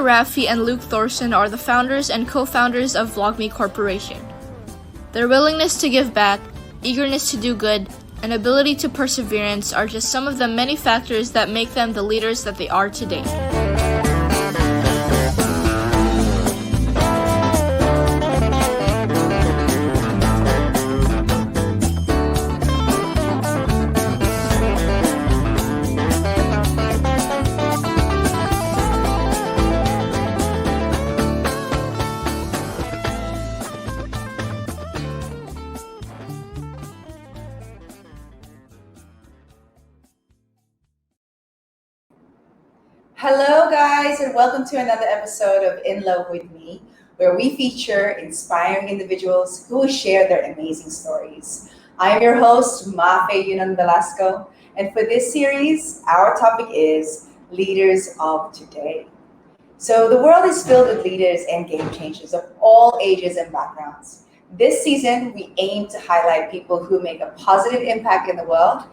Rafi and Luke Thorssen are the founders and co-founders of Vlogme Corporation. Their willingness to give back, eagerness to do good, and ability to perseverance are just some of the many factors that make them the leaders that they are today. Hello guys, and welcome to another episode of In Love With Me, where we feature inspiring individuals who share their amazing stories. I'm your host, Mafae, and for this series, our topic is Leaders of Today. So the world is filled with leaders and game changers of all ages and backgrounds. This season, we aim to highlight people who make a positive impact in the world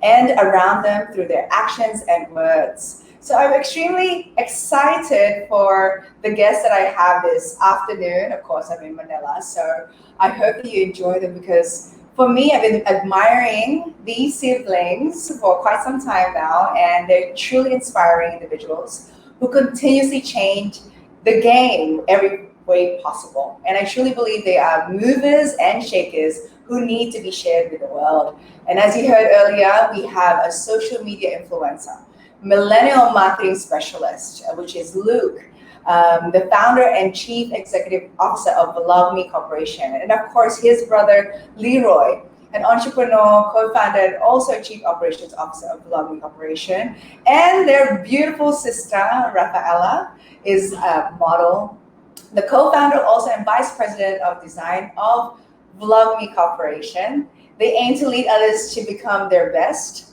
and around them through their actions and words. So I'm extremely excited for the guests that I have this afternoon. Of course, I'm in Manila, so I hope that you enjoy them because for me, I've been admiring these siblings for quite some time now, and they're truly inspiring individuals who continuously change the game every way possible. And I truly believe they are movers and shakers who need to be shared with the world. And as you heard earlier, we have a social media influencer, millennial marketing specialist, which is Luke, the founder and chief executive officer of Vlogme Corporation, and of course his brother Leroy, an entrepreneur, co-founder, and also chief operations officer of Vlogme Corporation, and their beautiful sister Rafaela is a model, the co-founder also and vice president of design of Vlogme Corporation. They aim to lead others to become their best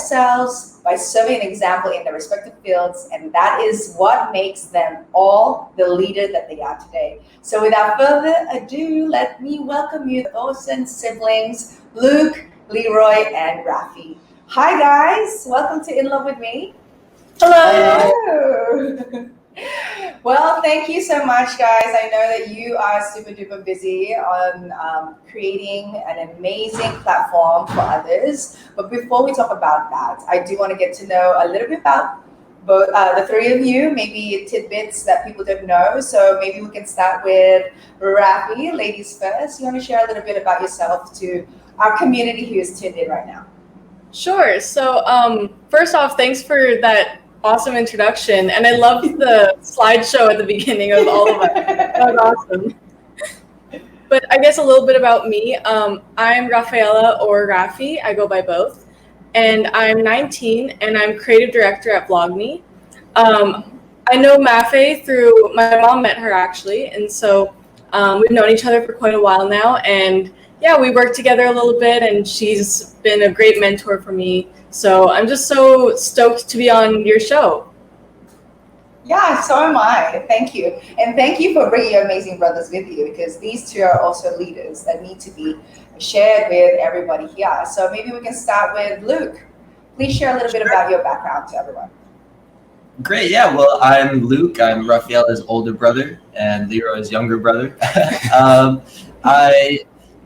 selves by serving an example in their respective fields, and that is what makes them all the leader that they are today. So without further ado, let me welcome you, the Thorssen siblings, Luke, Leroy, and Raphy. Hi guys, welcome to In Love With Me. Hello. Well, thank you so much, guys. I know that you are super duper busy on creating an amazing platform for others. But before we talk about that, I do want to get to know a little bit about both the three of you, maybe tidbits that people don't know. So maybe we can start with Raphy, ladies first. You want to share a little bit about yourself to our community who is tuned in right now? Sure. So first off, thanks for that awesome introduction, and I love the slideshow at the beginning of all of us. That was awesome. But I guess a little bit about me. I'm Rafaela or Raphy. I go by both, and I'm 19, and I'm creative director at Vlogme. I know Mafae through my mom met her actually, and so we've known each other for quite a while now, and yeah, we work together a little bit, and she's been a great mentor for me. So I'm just so stoked to be on your show. Yeah, so am I. Thank you. And thank you for bringing your amazing brothers with you, because these two are also leaders that need to be shared with everybody here. So maybe we can start with Luke. Please share a little bit about your background to everyone. Great. Yeah. Well, I'm Luke. I'm Rafaela's older brother and Leroy's younger brother.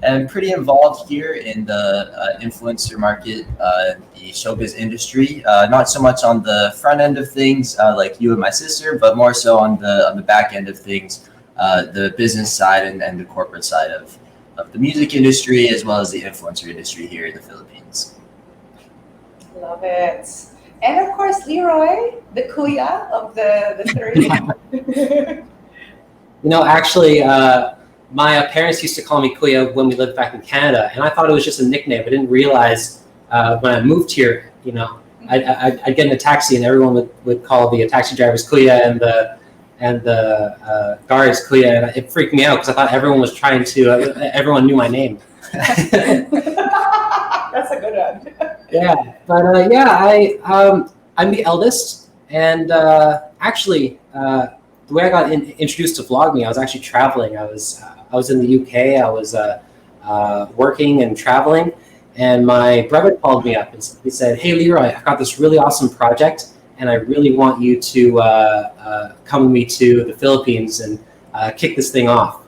I'm pretty involved here in the influencer market, the showbiz industry. Not so much on the front end of things like you and my sister, but more so on the back end of things, the business side and the corporate side of the music industry, as well as the influencer industry here in the Philippines. Love it. And of course, Leroy, the kuya of the three. Actually, my parents used to call me Kuya when we lived back in Canada, and I thought it was just a nickname. I didn't realize when I moved here, I'd get in a taxi and everyone would call the taxi drivers Kuya and the guards Kuya, and it freaked me out because I thought everyone was trying to, everyone knew my name. That's a good one. Yeah, but I'm the eldest, and actually, the way I got introduced to Vlogme, I was actually traveling. I was in the UK. I was working and traveling, and my brother called me up and he said, "Hey Leroy, I've got this really awesome project, and I really want you to come with me to the Philippines and kick this thing off.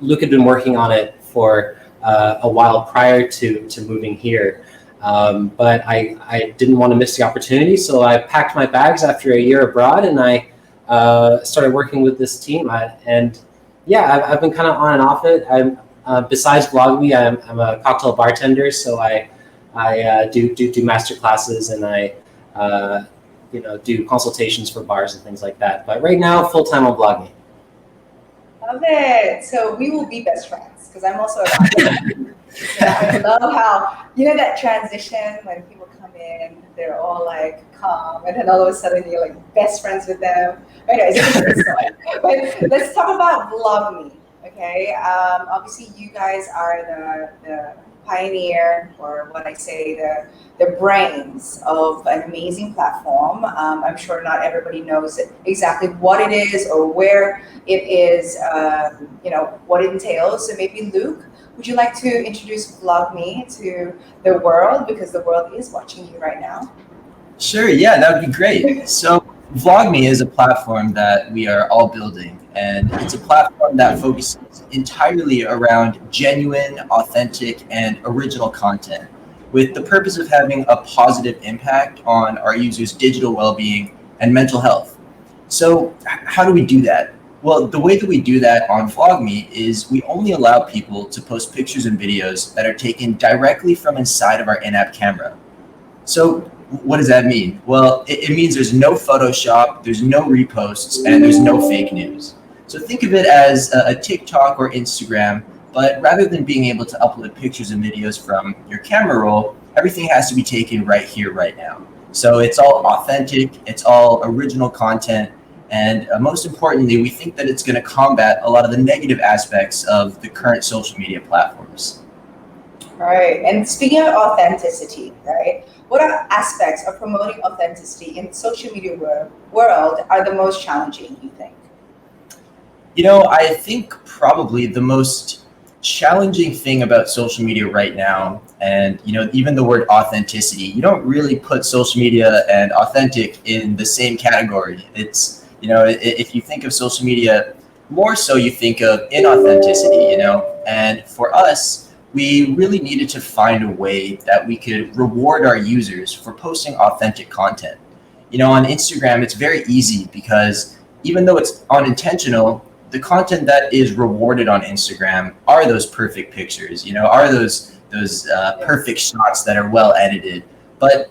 Luke had been working on it for a while prior to moving here, but I didn't want to miss the opportunity, so I packed my bags after a year abroad, and I started working with this team. And yeah, I've been kind of on and off it. Besides Vlogme, I'm a cocktail bartender, so I do master classes, and I do consultations for bars and things like that. But right now, full time on Vlogme. Love it. So we will be best friends because I'm also a bartender. I love how that transition when people come in, they're all like calm, and then all of a sudden you're like best friends with them. Anyways, but let's talk about Vlogme. Okay, obviously you guys are the pioneer, or what I say, the brains of an amazing platform. I'm sure not everybody knows exactly what it is or where it is, what it entails. So maybe Luke, would you like to introduce Vlogme to the world, because the world is watching you right now? Sure, yeah, that would be great. So Vlogme is a platform that we are all building, and it's a platform that focuses entirely around genuine, authentic, and original content, with the purpose of having a positive impact on our users' digital well-being and mental health. So how do we do that? Well, the way that we do that on Vlogme is we only allow people to post pictures and videos that are taken directly from inside of our in-app camera. So what does that mean? Well, it means there's no Photoshop, there's no reposts, and there's no fake news. So think of it as a TikTok or Instagram, but rather than being able to upload pictures and videos from your camera roll, everything has to be taken right here, right now. So it's all authentic, it's all original content, and most importantly, we think that it's going to combat a lot of the negative aspects of the current social media platforms. Right. And speaking of authenticity, right? What are aspects of promoting authenticity in the social media world are the most challenging, you think? I think probably the most challenging thing about social media right now, and even the word authenticity, you don't really put social media and authentic in the same category. It's if you think of social media, more so you think of inauthenticity, and for us, we really needed to find a way that we could reward our users for posting authentic content. On Instagram, it's very easy because even though it's unintentional, the content that is rewarded on Instagram are those perfect pictures, are those perfect shots that are well edited. But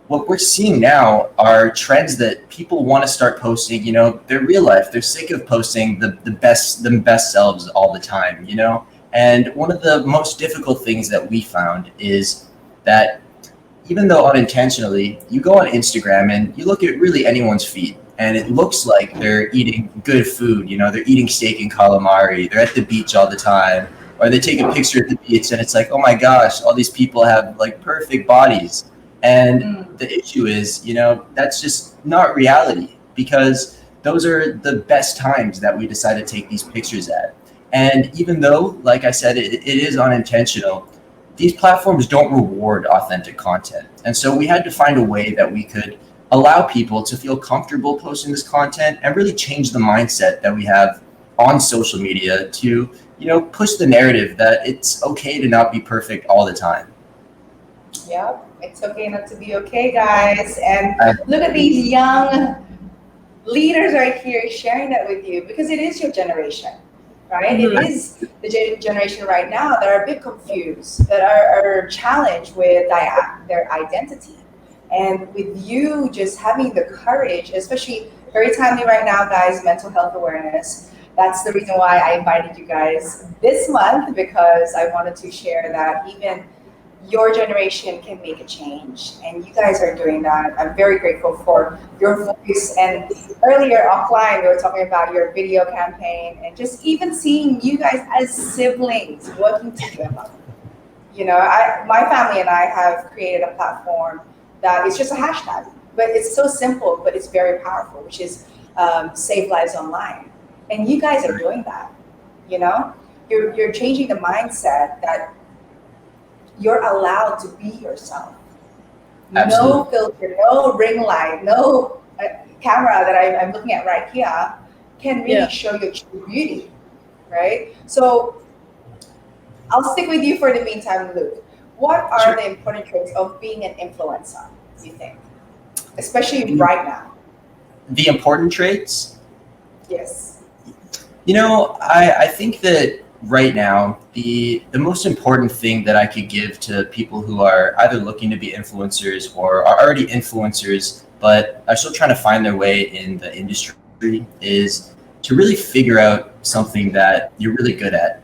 what we're seeing now are trends that people want to start posting, their real life. They're sick of posting the best selves all the time, And one of the most difficult things that we found is that even though unintentionally, you go on Instagram and you look at really anyone's feed, and it looks like they're eating good food, they're eating steak and calamari, they're at the beach all the time, or they take a picture at the beach and it's like, oh my gosh, all these people have like perfect bodies. And the issue is, that's just not reality, because those are the best times that we decide to take these pictures at. And even though, like I said, it is unintentional, these platforms don't reward authentic content. And so we had to find a way that we could allow people to feel comfortable posting this content and really change the mindset that we have on social media to, push the narrative that it's okay to not be perfect all the time. Yep, it's okay not to be okay, guys. And look at these young leaders right here sharing that with you, because it is your generation, right? Mm-hmm. It is the generation right now that are a bit confused, that are challenged with their identity. And with you just having the courage, especially very timely right now, guys, mental health awareness. That's the reason why I invited you guys this month, because I wanted to share that even your generation can make a change, and you guys are doing that. I'm very grateful for your voice. And earlier offline, we were talking about your video campaign, and just even seeing you guys as siblings working together. My family and I have created a platform that is just a hashtag, but it's so simple, but it's very powerful, which is Save Lives Online. And you guys are doing that. You're changing the mindset that you're allowed to be yourself. No Absolutely. filter, no ring light, no camera that I'm looking at right here can really Yeah. show your true beauty, right? So I'll stick with you for the meantime, Luke. What are Sure. the important traits of being an influencer, do you think? Especially The, right now. the important traits. Yes. I think that right now, the most important thing that I could give to people who are either looking to be influencers or are already influencers, but are still trying to find their way in the industry is to really figure out something that you're really good at.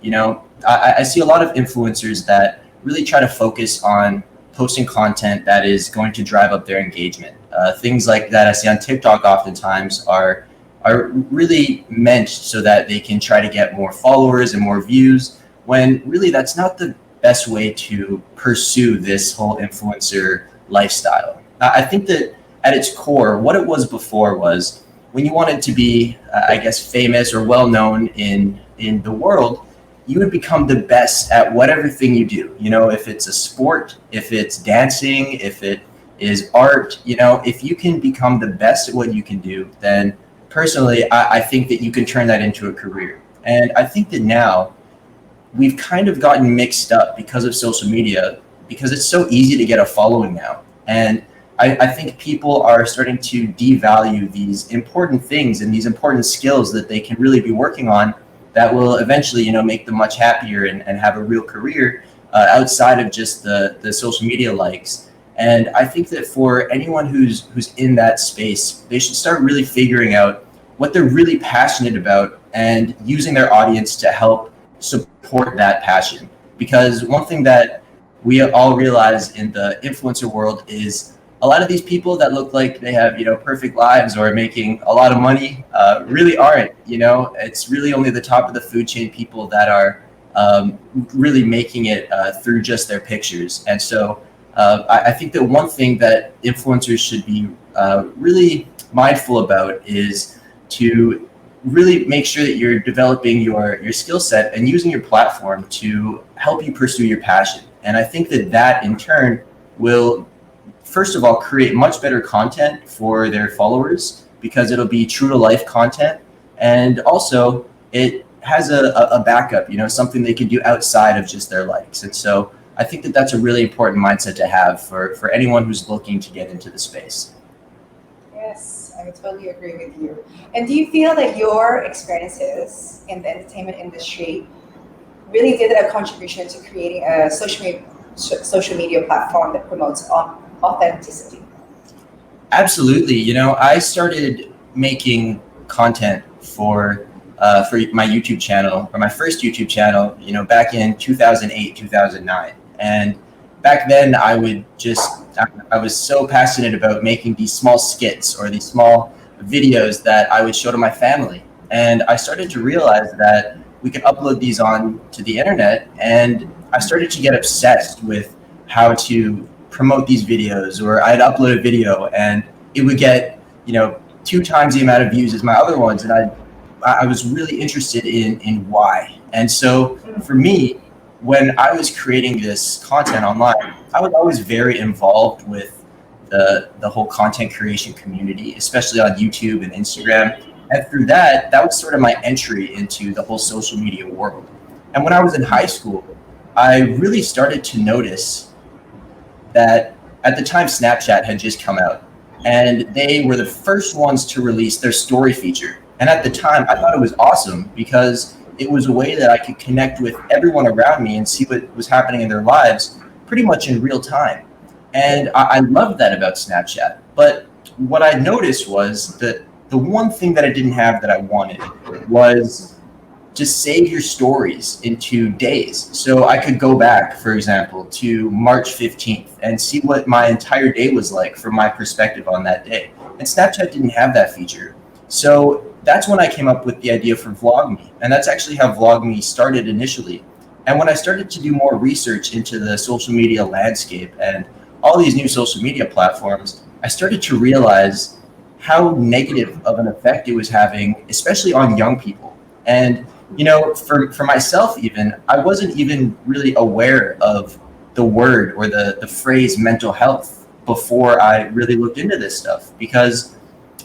I see a lot of influencers that really try to focus on posting content that is going to drive up their engagement. Things like that I see on TikTok oftentimes are really meant so that they can try to get more followers and more views, when really that's not the best way to pursue this whole influencer lifestyle. I think that at its core, what it was before was when you wanted to be, I guess, famous or well known in the world, you would become the best at whatever thing you do. If it's a sport, if it's dancing, if it is art, if you can become the best at what you can do, then personally, I think that you can turn that into a career. And I think that now we've kind of gotten mixed up because of social media, because it's so easy to get a following now. And I think people are starting to devalue these important things and these important skills that they can really be working on that will eventually, make them much happier and have a real career outside of just the social media likes. And I think that for anyone who's in that space, they should start really figuring out what they're really passionate about and using their audience to help support that passion. Because one thing that we all realize in the influencer world is a lot of these people that look like they have, perfect lives or making a lot of money really aren't. It's really only the top of the food chain people that are really making it through just their pictures. And so I think that one thing that influencers should be really mindful about is to really make sure that you're developing your skill set and using your platform to help you pursue your passion. And I think that in turn will, first of all, create much better content for their followers because it'll be true to life content. And also it has a backup, something they can do outside of just their likes. And so I think that that's a really important mindset to have for anyone who's looking to get into the space. Yes, I totally agree with you. And do you feel that your experiences in the entertainment industry really did a contribution to creating a social media platform that promotes authenticity? Absolutely. I started making content for my YouTube channel, or my first YouTube channel, back in 2008, 2009. And back then I was so passionate about making these small skits or these small videos that I would show to my family. And I started to realize that we could upload these on to the internet. And I started to get obsessed with how to promote these videos, or I'd upload a video and it would get, 2 times the amount of views as my other ones. And I was really interested in why. And so for me, when I was creating this content online, I was always very involved with the whole content creation community, especially on YouTube and Instagram. And through that was sort of my entry into the whole social media world. And when I was in high school, I really started to notice that at the time Snapchat had just come out, and they were the first ones to release their story feature. And at the time, I thought it was awesome because it was a way that I could connect with everyone around me and see what was happening in their lives pretty much in real time. And I loved that about Snapchat. But what I noticed was that the one thing that I didn't have that I wanted was to save your stories into days. So I could go back, for example, to March 15th and see what my entire day was like from my perspective on that day. And Snapchat didn't have that feature. So that's when I came up with the idea for Vlogme. And that's actually how Vlogme started initially. And when I started to do more research into the social media landscape and all these new social media platforms, I started to realize how negative of an effect it was having, especially on young people. And, for myself even, I wasn't even really aware of the word or the phrase mental health before I really looked into this stuff, because,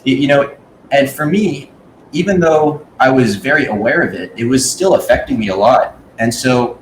and for me, even though I was very aware of it, it was still affecting me a lot. And so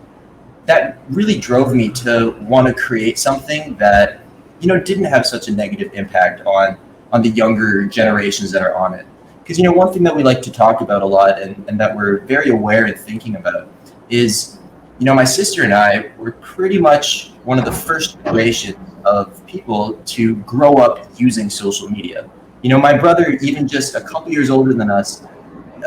that really drove me to want to create something that, didn't have such a negative impact on the younger generations that are on it. Because, one thing that we like to talk about a lot, and that we're very aware and thinking about is, my sister and I were pretty much one of the first generations of people to grow up using social media. My brother, even just a couple years older than us,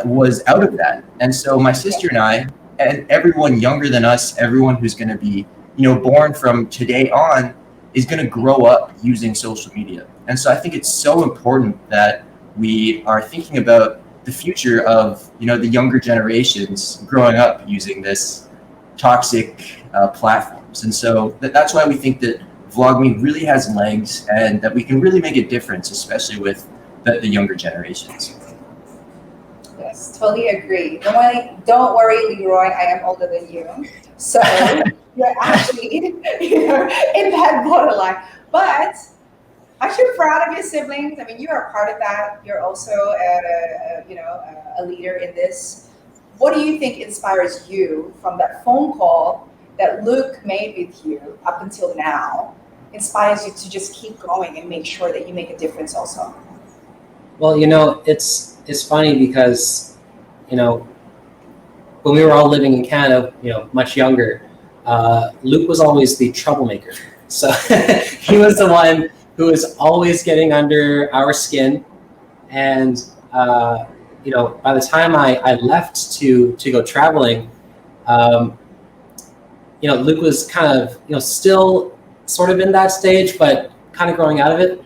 was out of that. And so my sister and I, and everyone younger than us, everyone who's going to be, born from today on, is going to grow up using social media. And so I think it's so important that we are thinking about the future of, the younger generations growing up using this toxic platforms. And so that's why we think that Vlogme really has legs, and that we can really make a difference, especially with the younger generations. Yes, totally agree. Don't worry, Leroy, I am older than you. So you're actually in that borderline. But aren't you proud of your siblings? I mean, you are part of that. You're also a leader in this. What do you think inspires you from that phone call that Luke made with you up until now, inspires you to just keep going and make sure that you make a difference also? Well, it's funny because, when we were all living in Canada, much younger, Luke was always the troublemaker. So he was the one who was always getting under our skin. And, by the time I left to go traveling, Luke was kind of, still sort of in that stage, but kind of growing out of it.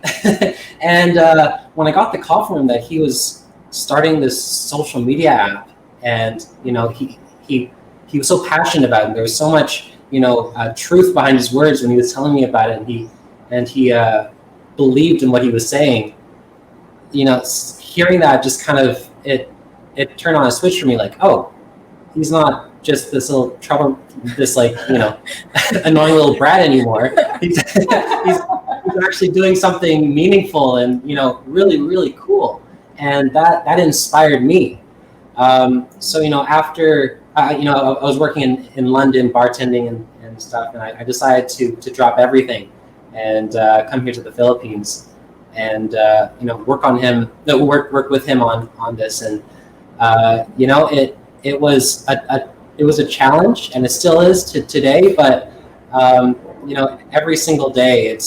And when I got the call from him that he was starting this social media app, and he was so passionate about it, and there was so much truth behind his words when he was telling me about it, and he believed in what he was saying. Hearing that just kind of it turned on a switch for me, like, oh, he's not just this little trouble, this annoying little brat anymore. He's actually doing something meaningful and really, really cool, and that inspired me. So after I was working in London bartending and stuff, and I decided to drop everything and come here to the Philippines and work with him on this. And it was a challenge, and it still is to today, but every single day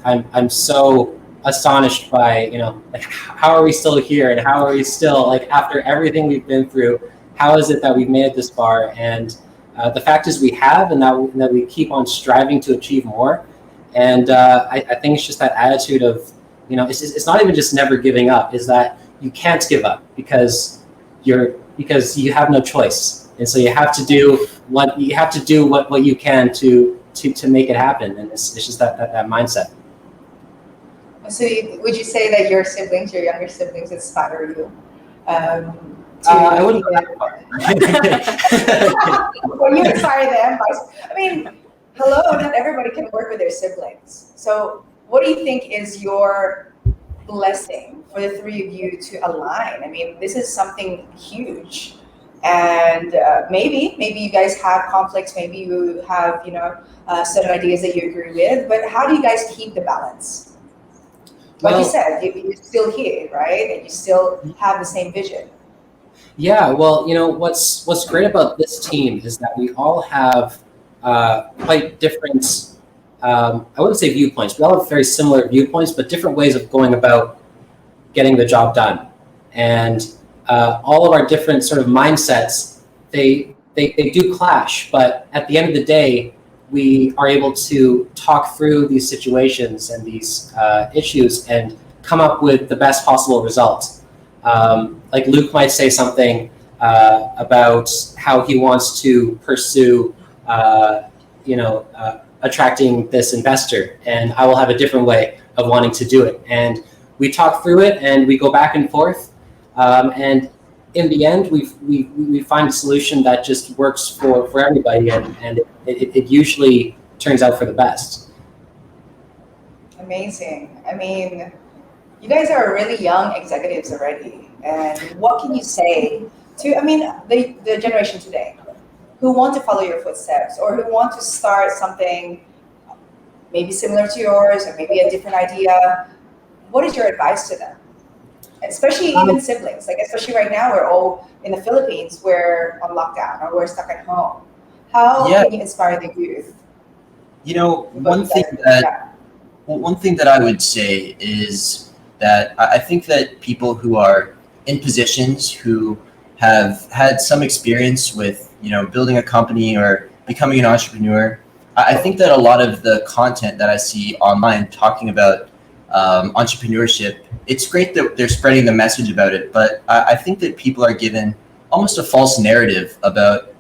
I'm so astonished by how are we still here, and how are we still, after everything we've been through, how is it that we've made it this far? And the fact is we have, and that we keep on striving to achieve more. And I think it's just that attitude of it's not even just never giving up, is that you can't give up because you have no choice, and so you have to do what you can to make it happen. And it's just that mindset. So would you say that your younger siblings inspire you? I wouldn't go that far. Well, you inspire them. I mean, hello, not everybody can work with their siblings. So what do you think is your blessing for the three of you to align? I mean, this is something huge. And maybe you guys have conflicts. Maybe you have, certain ideas that you agree with. But how do you guys keep the balance? Like you said, you're still here, right? And you still have the same vision. Yeah, well, what's great about this team is that we all have quite different, I wouldn't say viewpoints. We all have very similar viewpoints, but different ways of going about getting the job done. And all of our different sort of mindsets, they do clash, but at the end of the day, we are able to talk through these situations and these issues and come up with the best possible results. Like Luke might say something about how he wants to pursue, attracting this investor, and I will have a different way of wanting to do it. And we talk through it, and we go back and forth, and in the end, we find a solution that just works for everybody, and it usually turns out for the best. Amazing. I mean, you guys are really young executives already. And what can you say to, I mean, the generation today who want to follow your footsteps or who want to start something maybe similar to yours or maybe a different idea? What is your advice to them? Especially even siblings, like especially right now, we're all in the Philippines, we're on lockdown or we're stuck at home. How can you inspire the youth? You know, one thing that I would say is that I think that people who are in positions who have had some experience with, you know, building a company or becoming an entrepreneur, I think that a lot of the content that I see online talking about entrepreneurship, it's great that they're spreading the message about it, but I think that people are given almost a false narrative about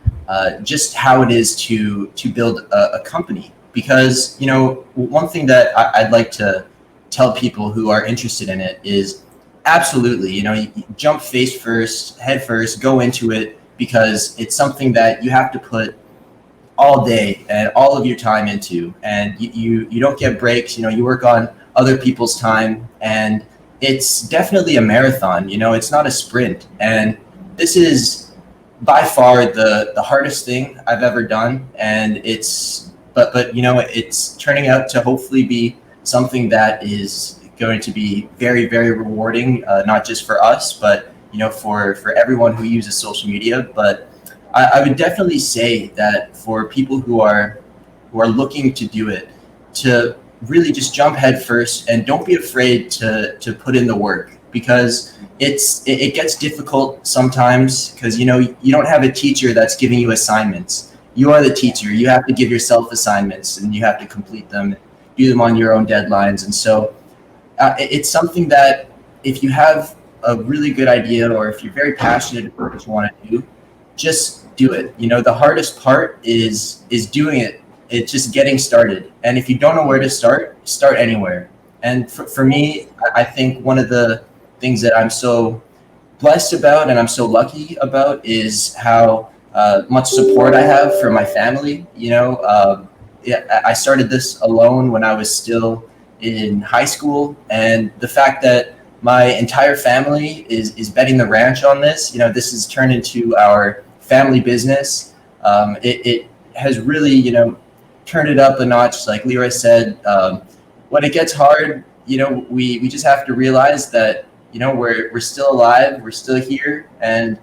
just how it is to build a company. Because, you know, one thing that I'd like to tell people who are interested in it is absolutely, you know, you jump face first, head first, go into it, because it's something that you have to put all day and all of your time into, and you don't get breaks. You know, you work on other people's time, and it's definitely a marathon. You know, it's not a sprint, and this is by far the hardest thing I've ever done, and but you know, it's turning out to hopefully be something that is going to be very, very rewarding, not just for us, but, you know, for everyone who uses social media. But I would definitely say that for people who are looking to do it, to really just jump head first and don't be afraid to put in the work, because it gets difficult sometimes, because, you know, you don't have a teacher that's giving you assignments. You are the teacher. You have to give yourself assignments, and you have to complete them, do them on your own deadlines. And so it's something that if you have a really good idea, or if you're very passionate about what you want to do, just do it. You know, the hardest part is doing it. It's just getting started. And if you don't know where to start anywhere. And for me, I think one of the things that I'm so blessed about and I'm so lucky about is how much support I have from my family. You know, I started this alone when I was still in high school, and the fact that my entire family is betting the ranch on this, you know, this has turned into our family business. It has really, you know, turned it up a notch. Like Leroy said, when it gets hard, you know, we just have to realize that, you know, we're still alive, we're still here, and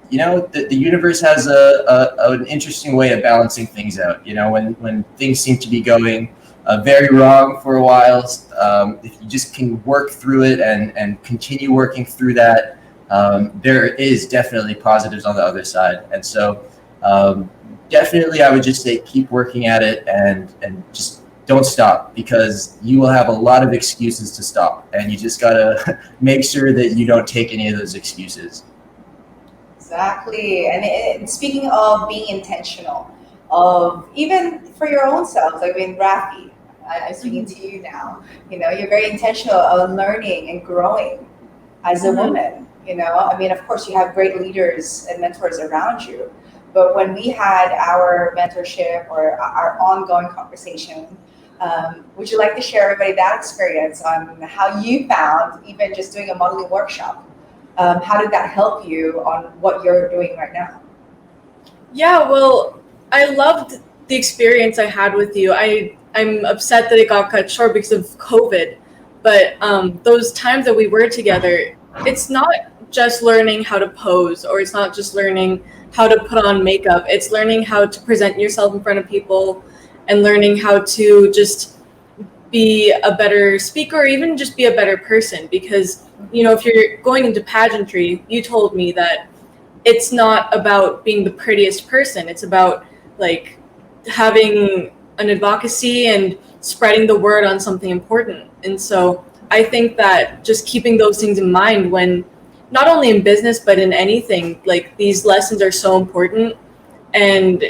you know, the universe has an interesting way of balancing things out. You know, when things seem to be going very wrong for a while, if you just can work through it and continue working through that, there is definitely positives on the other side. And so definitely I would just say keep working at it and just don't stop, because you will have a lot of excuses to stop, and you just gotta make sure that you don't take any of those excuses. Exactly. And speaking of being intentional, of even for your own selves, I mean, Raphy, I'm speaking to you now. You know, you're very intentional on learning and growing as a woman. You know, I mean, of course, you have great leaders and mentors around you. But when we had our mentorship or our ongoing conversation, would you like to share everybody that experience on how you found even just doing a modeling workshop? How did that help you on what you're doing right now? Yeah, well, I loved the experience I had with you. I'm upset that it got cut short because of COVID, but those times that we were together, it's not just learning how to pose, or it's not just learning how to put on makeup. It's learning how to present yourself in front of people, and learning how to just be a better speaker, or even just be a better person. Because, you know, if you're going into pageantry, you told me that it's not about being the prettiest person. It's about like having an advocacy and spreading the word on something important. And so I think that just keeping those things in mind, when not only in business but in anything, like these lessons are so important. And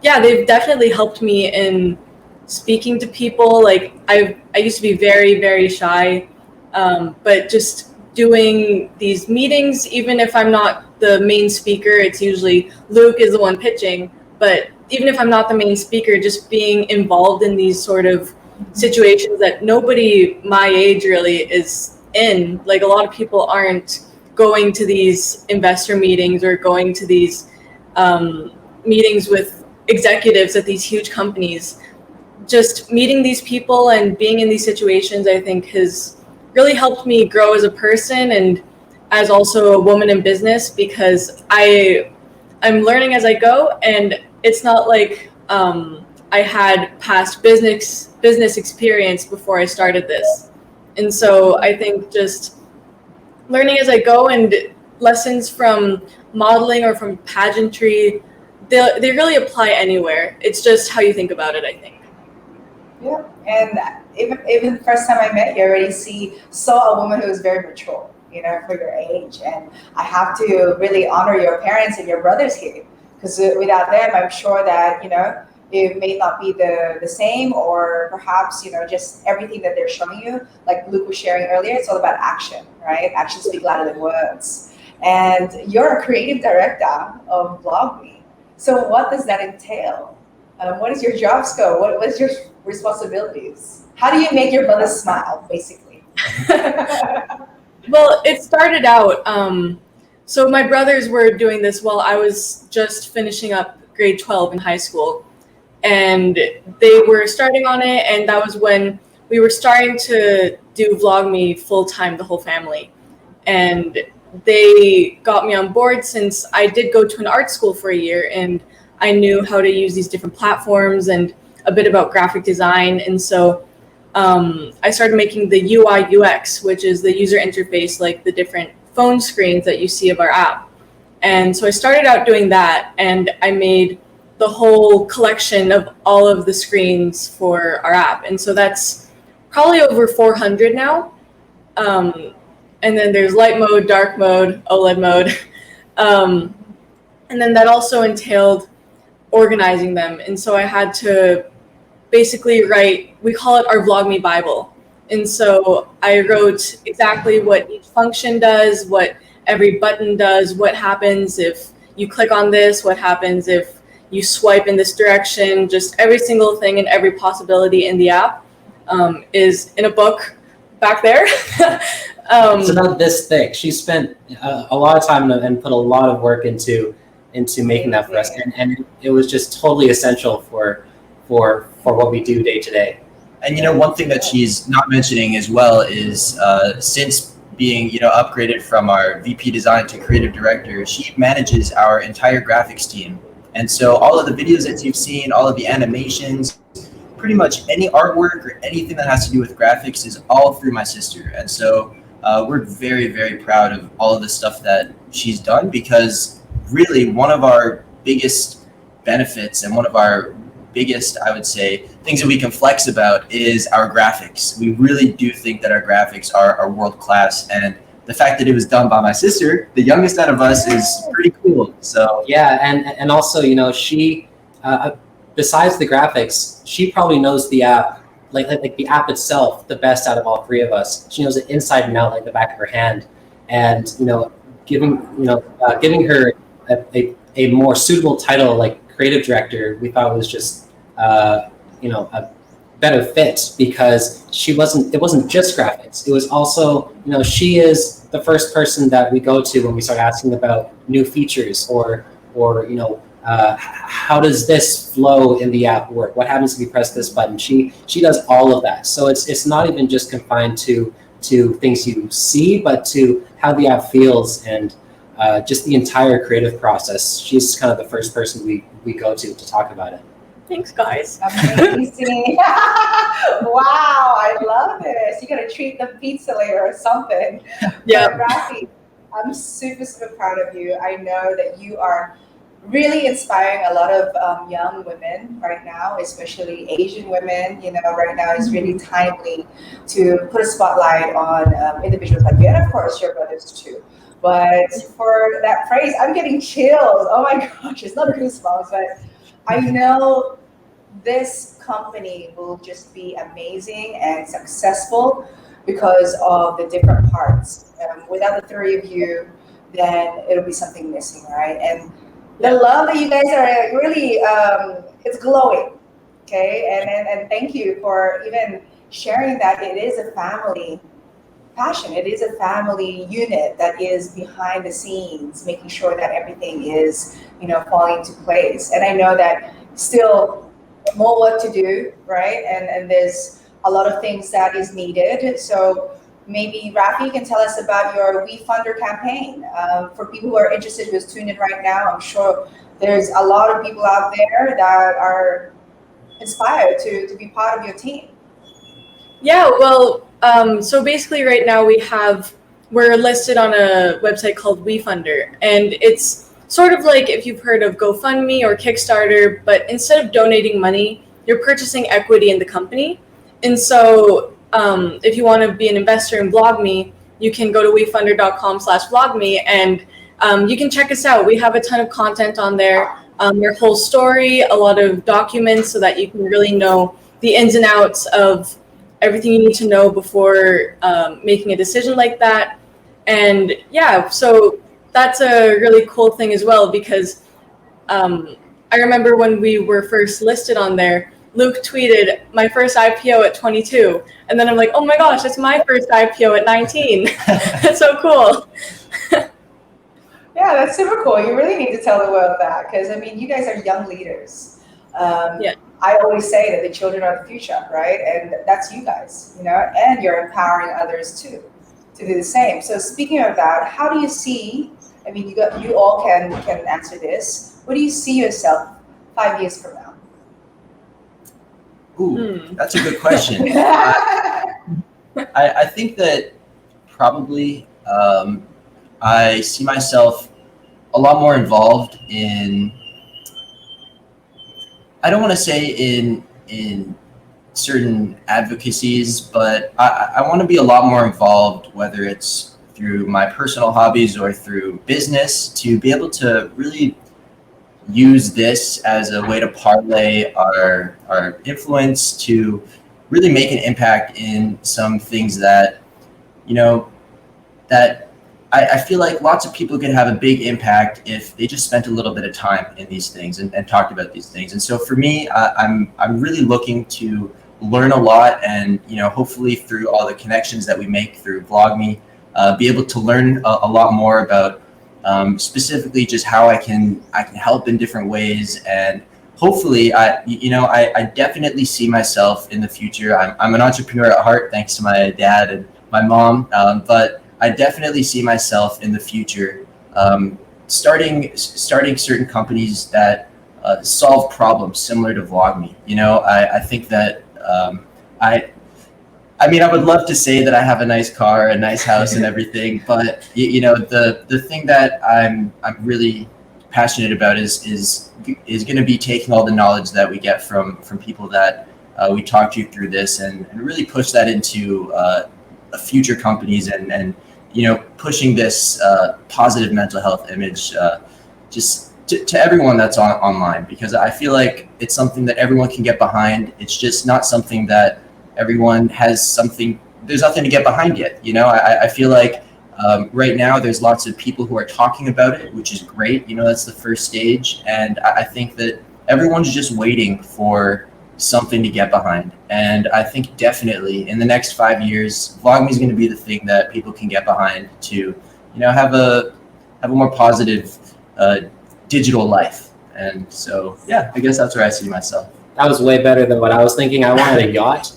yeah, they've definitely helped me in speaking to people. Like I used to be very, very shy, but just doing these meetings, even if I'm not the main speaker, it's usually Luke is the one pitching, but even if I'm not the main speaker, just being involved in these sort of situations that nobody my age really is in. Like a lot of people aren't going to these investor meetings or going to these meetings with executives at these huge companies. Just meeting these people and being in these situations, I think, has really helped me grow as a person and as also a woman in business, because I'm learning as I go, and it's not like I had past business experience before I started this. And so I think just learning as I go, and lessons from modeling or from pageantry, they really apply anywhere. It's just how you think about it, I think. Yeah, and even the first time I met you, I already saw a woman who was very mature, you know, for your age. And I have to really honor your parents and your brothers here, because without them, I'm sure that, you know, it may not be the same, or perhaps, you know, just everything that they're showing you, like Luke was sharing earlier, it's all about action, right? Actions speak louder than words. And you're a creative director of Vlogme. So what does that entail? What is your job scope? What is your responsibilities? How do you make your brothers smile, basically? Well, it started out, so my brothers were doing this while I was just finishing up grade 12 in high school. And they were starting on it, and that was when we were starting to do Vlogme full-time, the whole family. And they got me on board since I did go to an art school for a year, and I knew how to use these different platforms and a bit about graphic design. And so I started making the UI UX, which is the user interface, like the different phone screens that you see of our app. And so I started out doing that, and I made the whole collection of all of the screens for our app. And so that's probably over 400 now. And then there's light mode, dark mode, OLED mode. And then that also entailed organizing them. And so I had to basically write, we call it our Vlogme Bible. And so I wrote exactly what each function does, what every button does, what happens if you click on this, what happens if you swipe in this direction, just every single thing and every possibility in the app is in a book back there. It's about this thick. She spent a lot of time and put a lot of work into making that for us, and it was just totally essential for what we do day to day. And you know, one thing that she's not mentioning as well is since being, you know, upgraded from our VP design to creative director, she manages our entire graphics team. And so all of the videos that you've seen, all of the animations, pretty much any artwork or anything that has to do with graphics is all through my sister. And so we're very, very proud of all of the stuff that she's done, because really one of our biggest benefits and one of our biggest, I would say, things that we can flex about is our graphics. We really do think that our graphics are world class, and the fact that it was done by my sister, the youngest out of us, is pretty cool. So yeah, and also, you know, she besides the graphics, she probably knows the app like the app itself the best out of all three of us. She knows it inside and out like the back of her hand. And you know, giving her a more suitable title like creative director, we thought was just you know, a better fit, because it wasn't just graphics. It was also, you know, she is the first person that we go to when we start asking about new features or you know, how does this flow in the app work? What happens if you press this button? She does all of that. So it's not even just confined to things you see, but to how the app feels and just the entire creative process. She's kind of the first person we go to talk about it. Thanks, guys. Amazing. Wow, I love this. You gotta treat them pizza later or something. Yeah. But Raphy, I'm super, super proud of you. I know that you are really inspiring a lot of young women right now, especially Asian women. You know, right now it's really timely to put a spotlight on individuals like you, and of course your brothers too. But for that phrase, I'm getting chills. Oh my gosh, it's not goosebumps, but I know this company will just be amazing and successful because of the different parts. Without the three of you, then it'll be something missing, right? And the love that you guys are really, it's glowing. Okay, and thank you for even sharing that it is a family passion. It is a family unit that is behind the scenes, making sure that everything is, falling into place. And I know that still more work to do, right? And there's a lot of things that is needed. So maybe Raphy can tell us about your We Funder campaign. For people who are interested, who's tuned in right now, I'm sure there's a lot of people out there that are inspired to be part of your team. Yeah, well, so basically right now we're listed on a website called WeFunder, and it's sort of like if you've heard of GoFundMe or Kickstarter, but instead of donating money, you're purchasing equity in the company. And so if you want to be an investor in Vlogme, you can go to wefunder.com/Vlogme, and you can check us out. We have a ton of content on there, your whole story, a lot of documents so that you can really know the ins and outs of everything you need to know before making a decision like that. And yeah, so that's a really cool thing as well, because I remember when we were first listed on there, Luke tweeted my first IPO at 22. And then I'm like, oh my gosh, it's my first IPO at 19. That's so cool. Yeah, that's super cool. You really need to tell the world that, because I mean, you guys are young leaders. Yeah. I always say that the children are the future, right? And that's you guys, and you're empowering others too to do the same. So speaking of that, how do you see? I mean, you all can answer this. What do you see yourself 5 years from now? Ooh, that's a good question. I think that probably I see myself a lot more involved in, I don't want to say in certain advocacies, but I want to be a lot more involved, whether it's through my personal hobbies or through business, to be able to really use this as a way to parlay our influence to really make an impact in some things that, that I feel like lots of people could have a big impact if they just spent a little bit of time in these things and talked about these things. And so for me, I'm really looking to learn a lot, and hopefully through all the connections that we make through Vlogme, be able to learn a lot more about specifically just how I can help in different ways. And hopefully, I definitely see myself in the future. I'm an entrepreneur at heart, thanks to my dad and my mom, but I definitely see myself in the future starting certain companies that solve problems similar to Vlogme. I think that I mean, I would love to say that I have a nice car, a nice house, and everything, but the thing that I'm really passionate about is going to be taking all the knowledge that we get from people that we talk to through this, and really push that into future companies, and pushing this positive mental health image just to everyone that's online, because I feel like it's something that everyone can get behind. It's just not something that everyone has there's nothing to get behind yet. I feel like right now there's lots of people who are talking about it, which is great. That's the first stage. And I think that everyone's just waiting for something to get behind. And I think definitely in the next 5 years, Vlogme is going to be the thing that people can get behind to, have a more positive digital life. And so, yeah, I guess that's where I see myself. That was way better than what I was thinking. I wanted a yacht.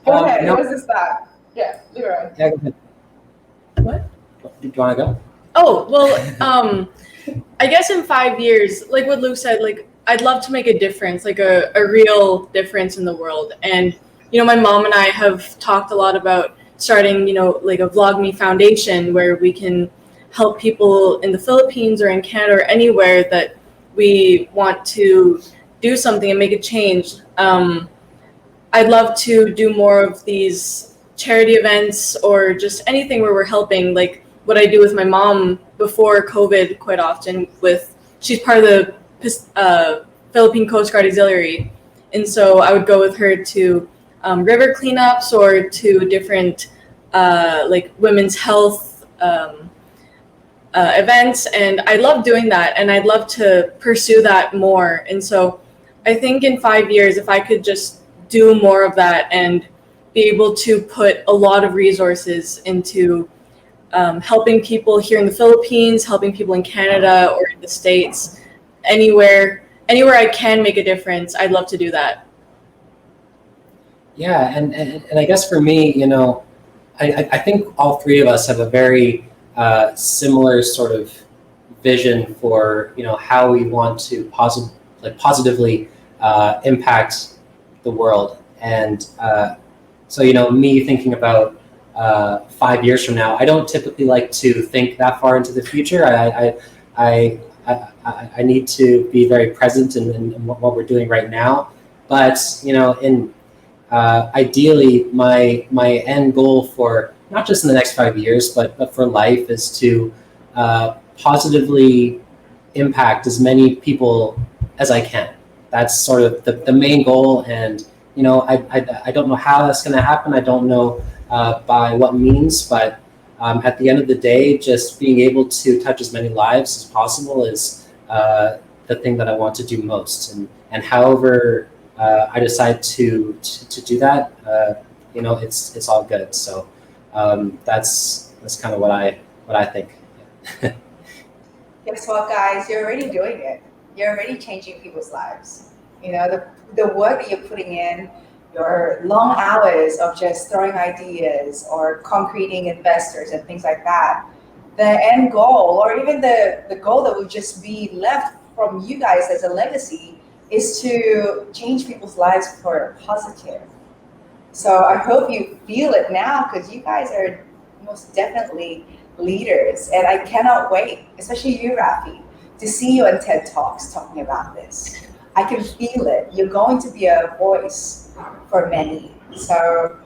Okay, no. what is this that? Yeah, Leroy. Yeah, go ahead. What? Do you want to go? Oh, well, I guess in 5 years, like what Luke said, like I'd love to make a difference, like a real difference in the world. And, my mom and I have talked a lot about starting, like a Vlogme foundation where we can help people in the Philippines or in Canada or anywhere that we want to do something and make a change. I'd love to do more of these charity events or just anything where we're helping, like what I do with my mom before COVID quite often. She's part of the Philippine Coast Guard Auxiliary. And so I would go with her to river cleanups or to different like women's health events, and I love doing that, and I'd love to pursue that more. And so I think in 5 years, if I could just do more of that and be able to put a lot of resources into helping people here in the Philippines, helping people in Canada or in the States, anywhere I can make a difference, I'd love to do that. Yeah, and I guess for me, you know, I think all three of us have a very similar sort of vision for, you know, how we want to positively impact the world. And so, you know, me thinking about 5 years from now, I don't typically like to think that far into the future. I need to be very present in what we're doing right now. But, you know, ideally, my end goal for not just in the next 5 years, but for life is to positively impact as many people as I can. That's sort of the main goal. And, you know, I don't know how that's going to happen. I don't know by what means, but at the end of the day, just being able to touch as many lives as possible is the thing that I want to do most. And however I decide to do that, you know, it's all good. So that's kind of what I think. Guess what, guys? You're already doing it. You're already changing people's lives. You know, the work that you're putting in, your long hours of just throwing ideas or concreting investors and things like that, the end goal, or even the goal that would just be left from you guys as a legacy, is to change people's lives for positive. So I hope you feel it now, because you guys are most definitely leaders. And I cannot wait, especially you, Raphy, to see you on TED Talks talking about this. I can feel it. You're going to be a voice for many. So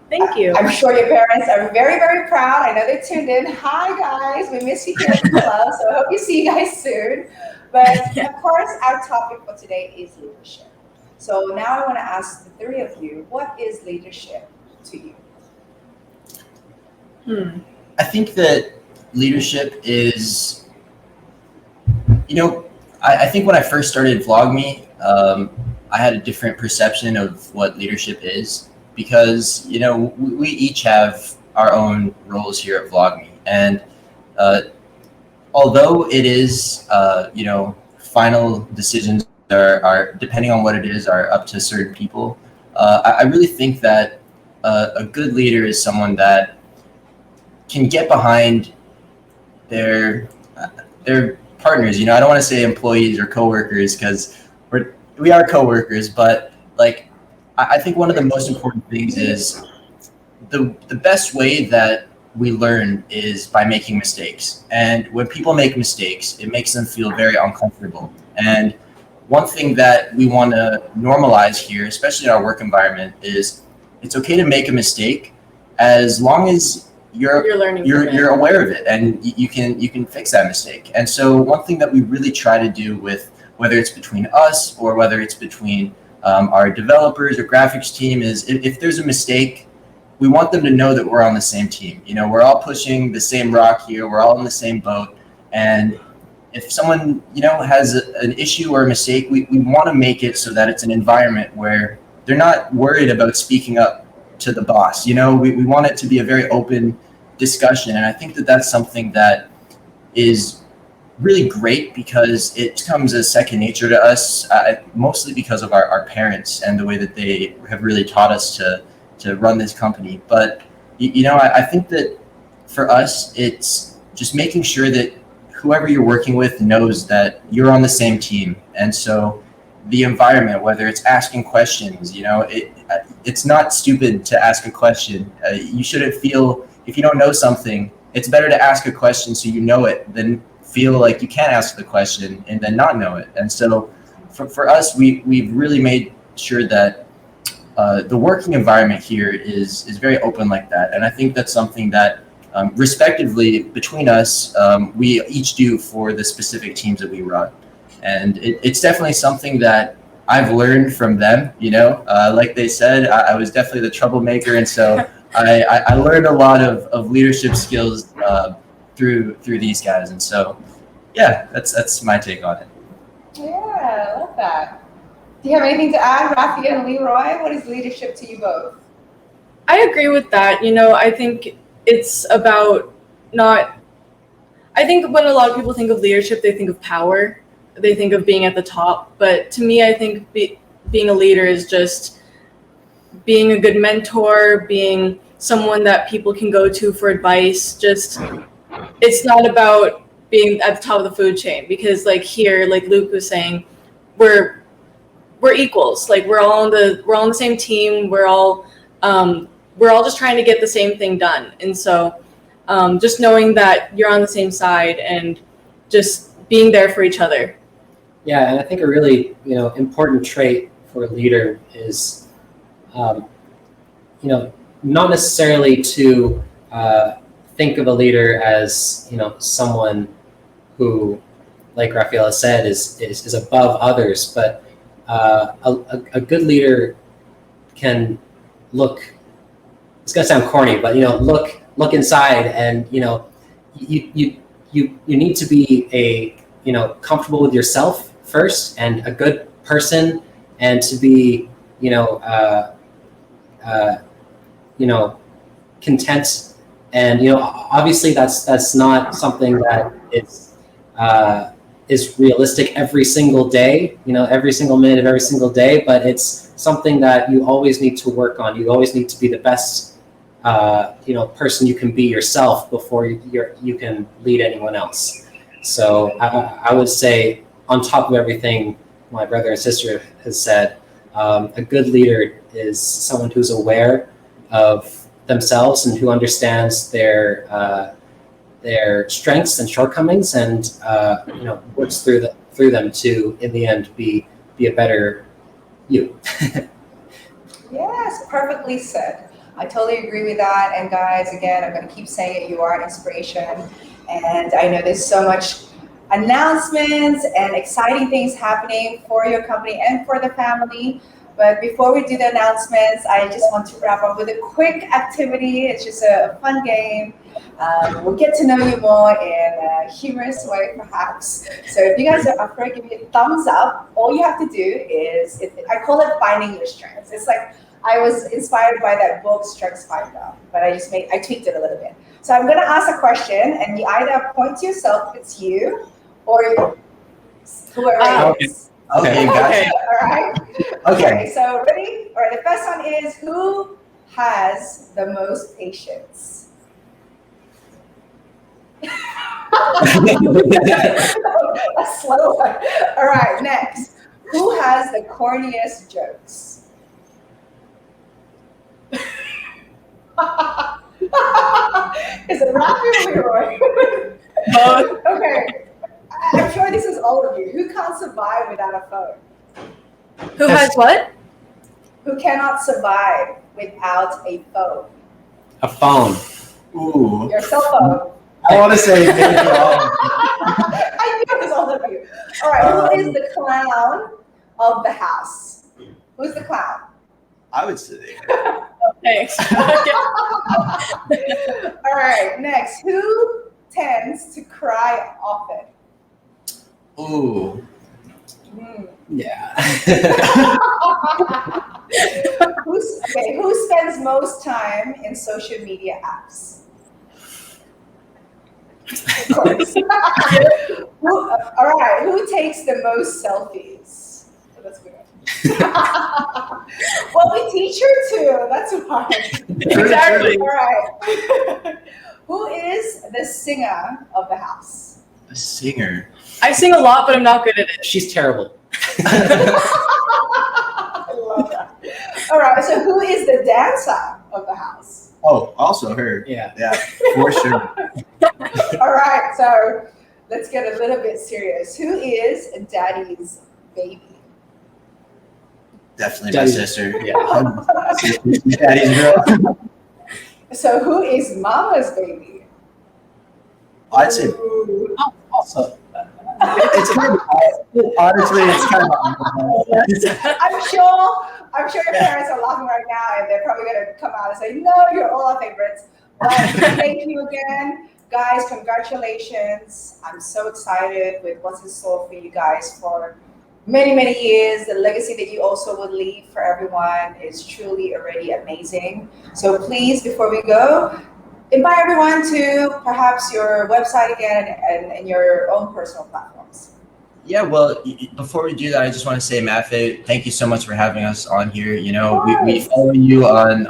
thank you. I'm sure your parents are very, very proud. I know they tuned in. Hi, guys. We miss you here at the club. So I hope you see you guys soon. But of course, our topic for today is leadership. So now I want to ask the three of you, what is leadership to you? I think that leadership is, you know, I think when I first started Vlogme, I had a different perception of what leadership is, because, you know, we each have our own roles here at Vlogme. And although it is, you know, final decisions are depending on what it is, are up to certain people, I really think that a good leader is someone that can get behind their partners. You know, I don't want to say employees or coworkers, because we are coworkers, but like I think one of the most important things is the best way that we learn is by making mistakes. And when people make mistakes, it makes them feel very uncomfortable. And one thing that we want to normalize here, especially in our work environment, is it's okay to make a mistake as long as you're learning, you're aware of it, and you can fix that mistake. And so one thing that we really try to do, with whether it's between us or whether it's between our developers or graphics team, is if there's a mistake, we want them to know that we're on the same team. You know, we're all pushing the same rock here. We're all in the same boat. And if someone, you know, has an issue or a mistake, we want to make it so that it's an environment where they're not worried about speaking up to the boss. You know, we want it to be a very open discussion. And I think that that's something that is really great, because it comes as second nature to us, mostly because of our parents and the way that they have really taught us to run this company. But, you know, I think that for us, it's just making sure that whoever you're working with knows that you're on the same team. And so the environment, whether it's asking questions, you know, it's not stupid to ask a question. You shouldn't feel, if you don't know something, it's better to ask a question so you know it than feel like you can't ask the question and then not know it. And so for us, we've really made sure that the working environment here is very open like that. And I think that's something that respectively between us, we each do for the specific teams that we run. And it's definitely something that I've learned from them. You know, like they said, I was definitely the troublemaker. And so I learned a lot of leadership skills through these guys. And so, yeah, that's my take on it. Yeah, I love that. Do you have anything to add, Rafi and Leroy? What is leadership to you both? I agree with that. I think it's about not. I think when a lot of people think of leadership, they think of power. They think of being at the top. But to me, I think being a leader is just being a good mentor, being someone that people can go to for advice. Just, it's not about being at the top of the food chain, because like here, like Luke was saying, we're equals. Like we're all on the same team. We're all just trying to get the same thing done. And so just knowing that you're on the same side and just being there for each other. Yeah, and I think a really important trait for a leader is not necessarily to think of a leader as someone who, like Rafaela said, is above others, but a good leader can look. It's gonna sound corny, but look inside, and you need to be comfortable with yourself first, and a good person, and to be content. And obviously that's not something that is realistic every single day, every single minute of every single day, but it's something that you always need to work on. You always need to be the best person you can be yourself before you can lead anyone else. So I would say, on top of everything my brother and sister has said, a good leader is someone who's aware of themselves and who understands their strengths and shortcomings, and works through them to, in the end, be a better you. Yes, perfectly said. I totally agree with that. And guys, again, I'm going to keep saying it. You are an inspiration. And I know there's so much announcements and exciting things happening for your company and for the family. But before we do the announcements, I just want to wrap up with a quick activity. It's just a fun game. We'll get to know you more in a humorous way, perhaps. So if you guys are up for it, give me a thumbs up. All you have to do is, I call it finding your strengths. It's like, I was inspired by that book, Strengths Finder, but I tweaked it a little bit. So I'm going to ask a question, and you either point to yourself if it's you, or whoever it is. Okay, gotcha. All right. Okay. So ready? All right. The first one is, who has the most patience? A slow one. All right. Next, who has the corniest jokes? Is it Rafi or Leroy? Both. Okay. I'm sure this is all of you. Who can't survive without a phone? Who has what? Who cannot survive without a phone? A phone. Ooh. Your cell phone. I want to say maybe I knew it was all of you. All right, who is the clown of the house? Who's the clown? I would say. Thanks. All right, next, who tends to cry often? Ooh. Yeah. Who spends most time in social media apps? Of course. All right, who takes the most selfies? Oh, that's good. Well, we teach her too. That's hard. Exactly. All right. Who is the singer of the house? The singer. I sing a lot, but I'm not good at it. She's terrible. I love that. All right, so who is the dancer of the house? Oh, also her. Yeah. Yeah, for sure. All right, so let's get a little bit serious. Who is daddy's baby? Definitely Daddy. my sister. Yeah. Daddy's girl. So who is mama's baby? I'd say Ooh. Also, it's kind of, honestly, it's kind of. I'm sure your parents are laughing right now, and they're probably going to come out and say, no, you're all our favorites. But thank you again. guys, congratulations. I'm so excited with what's in store for you guys for many, many years. The legacy that you also would leave for everyone is truly already amazing. So please, before we go, invite everyone to perhaps your website again and your own personal platforms. Yeah, well, before we do that, I just want to say, Mafae, thank you so much for having us on here. You know, we follow you on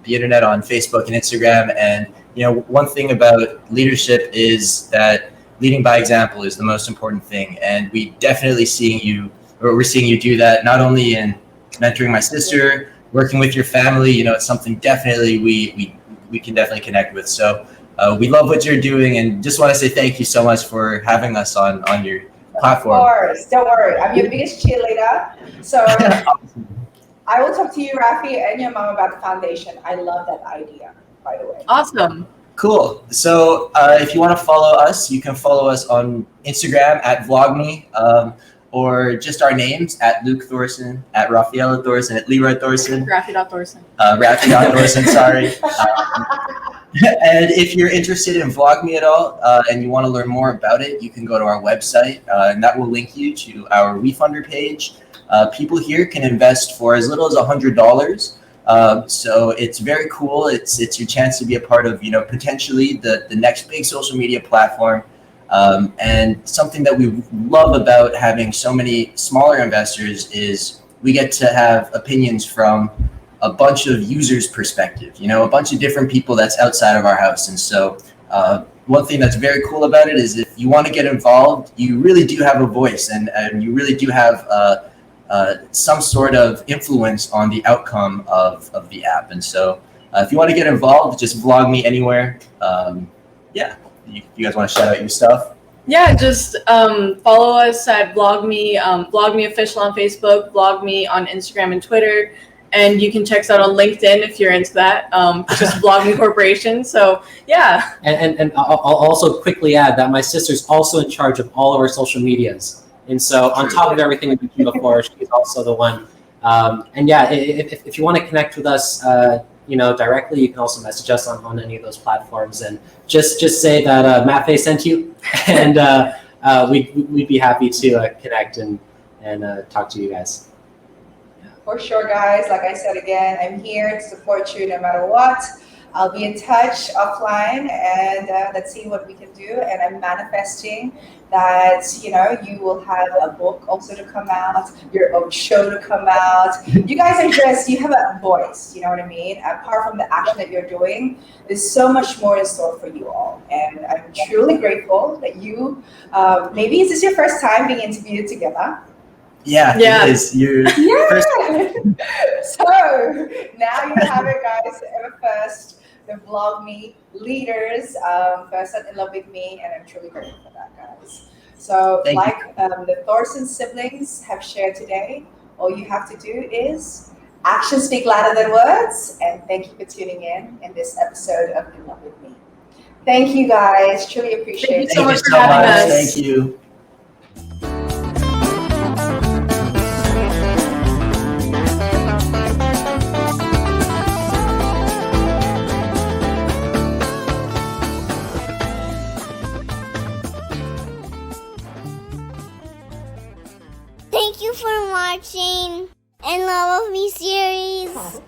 the internet, on Facebook and Instagram, and you know, one thing about leadership is that leading by example is the most important thing, and we definitely we're seeing you do that, not only in mentoring my sister, working with your family. You know, it's something definitely we can definitely connect with. So we love what you're doing, and just want to say thank you so much for having us on your platform. Of course, don't worry. I'm your biggest cheerleader. So I will talk to you, Rafi, and your mom about the foundation. I love that idea, by the way. Awesome. Cool. So if you want to follow us, you can follow us on Instagram at Vlogme, or just our names at Luke Thorssen, at Raphael Thorssen, at Leroy Thorssen. Raphy.Thorssen. Raphy.Thorssen, sorry. And if you're interested in Vlogme at all, and you want to learn more about it, you can go to our website, and that will link you to our WeFunder page. People here can invest for as little as $100. So it's very cool. It's your chance to be a part of, you know, potentially the next big social media platform. And something that we love about having so many smaller investors is we get to have opinions from a bunch of users' perspective, you know, a bunch of different people that's outside of our house. And so one thing that's very cool about it is if you want to get involved, you really do have a voice, and you really do have some sort of influence on the outcome of the app. And so if you want to get involved, just Vlogme anywhere. Yeah, you guys want to shout out your stuff? Yeah, just follow us at Vlogme, Vlogme Official on Facebook, Vlogme on Instagram and Twitter. And you can check us out on LinkedIn if you're into that, just Vlogme Corporation. So, yeah. And I'll also quickly add that my sister's also in charge of all of our social medias. And so on top of everything we've mentioned before, she's also the one. And yeah, if you want to connect with us, you know, directly, you can also message us on any of those platforms, and just say that Mafae sent you, and we'd be happy to connect and talk to you guys. For sure, guys. Like I said again, I'm here to support you no matter what. I'll be in touch offline, and let's see what we can do. And I'm manifesting that, you know, you will have a book also to come out, your own show to come out. You guys are just, you have a voice, you know what I mean? Apart from the action that you're doing, there's so much more in store for you all. And I'm truly grateful that you, maybe is this your first time being interviewed together? Yeah, it is. First. So now you have it, guys. Ever first, the Vlogme leaders, first in love with me, and I'm truly grateful for that, guys. So the Thorssen siblings have shared today, all you have to do is actions speak louder than words. And thank you for tuning in this episode of In Love with Me. Thank you, guys. Truly appreciate it. Thank you so much for having us. Thank you. Thank you for watching In Love with Me series.